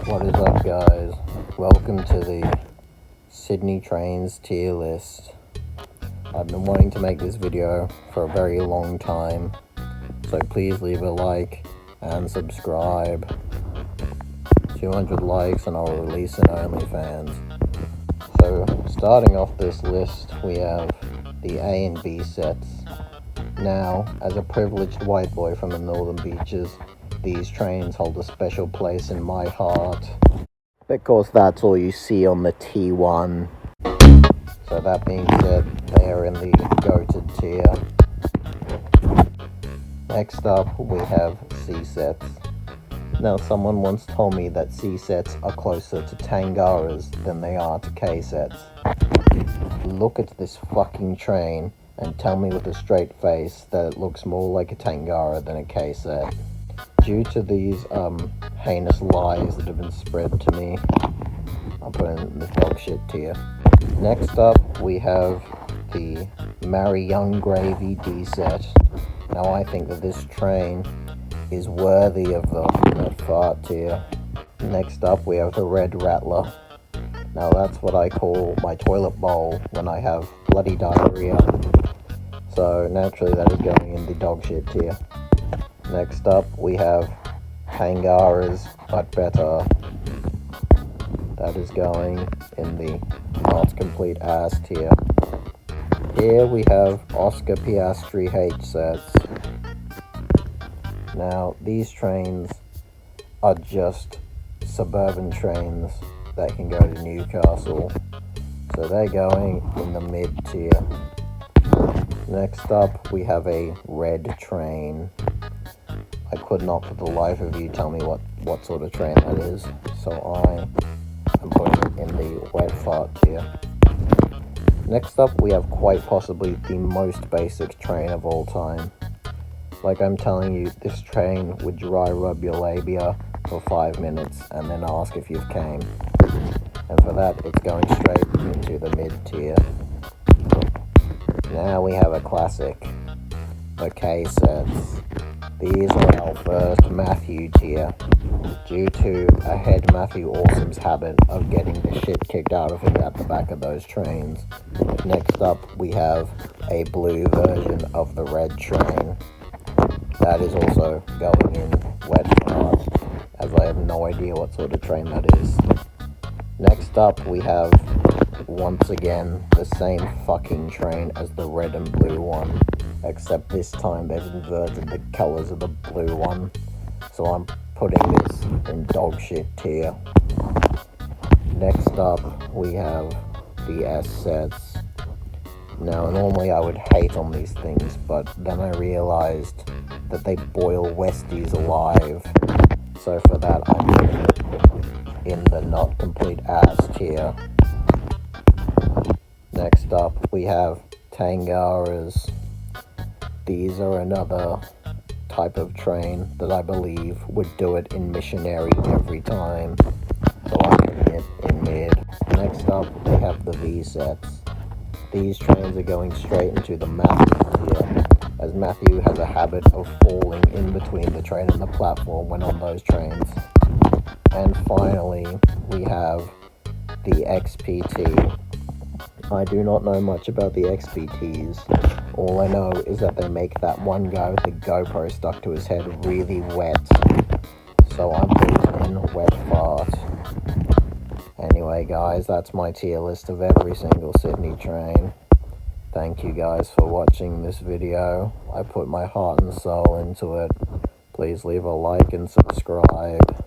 What is up, guys? Welcome to the Sydney Trains tier list. I've been wanting to make this video for a very long time, so please leave a like and subscribe. 200 likes and I'll release an OnlyFans. So starting off this list, we have the A and B sets. Now, as a privileged white boy from the northern beaches, these trains hold a special place in my heart, because that's all you see on the T1. So that being said, they are in the goated tier. Next up, we have C sets. Now, someone once told me that C sets are closer to Tangaras than they are to K sets. Look at this fucking train and tell me with a straight face that it looks more like a Tangara than a K set. Due to these heinous lies that have been spread to me, I'll put in the dog shit tier. Next up, we have the Marry Young Gravy D set. Now, I think that this train is worthy of the fart tier. Next up, we have the Red Rattler. Now, that's what I call my toilet bowl when I have bloody diarrhea. So, naturally, that is going in the dog shit tier. Next up, we have Tangaras, but better. That is going in the not complete ass tier. Here we have Oscar Piastri H sets. Now, these trains are just suburban trains that can go to Newcastle. So they're going in the mid tier. Next up, we have a red train. I could not for the life of you tell me what sort of train that is, so I am putting it in the wet fart tier. Next up, we have quite possibly the most basic train of all time. Like I'm telling you, this train would dry rub your labia for 5 minutes and then ask if you've came. And for that, it's going straight into the mid tier. Now we have a classic, the K sets. These are our first Matthew tier, due to a head Matthew Awesome's habit of getting the shit kicked out of him at the back of those trains. Next up, we have a blue version of the red train. That is also going in wet fart, as I have no idea what sort of train that is. Next up, we have, once again, the same fucking train as the red and blue one, except this time they've inverted the colors of the blue one. So I'm putting this in dog shit tier. Next up, we have the S sets. Now, normally I would hate on these things, but then I realized that they boil Westies alive. So for that, I'm putting it in the not complete ass tier. Next up, we have Tangaras. These are another type of train that I believe would do it in missionary every time. So I'm putting it in mid. Next up, we have the V sets. These trains are going straight into the Matthew tier, as Matthew has a habit of falling in between the train and the platform when on those trains. And finally, we have the XPT. I do not know much about the XPTs. All I know is that they make that one guy with the GoPro stuck to his head really wet. So I'm putting in wet fart. Anyway, guys, that's my tier list of every single Sydney train. Thank you guys for watching this video. I put my heart and soul into it. Please leave a like and subscribe.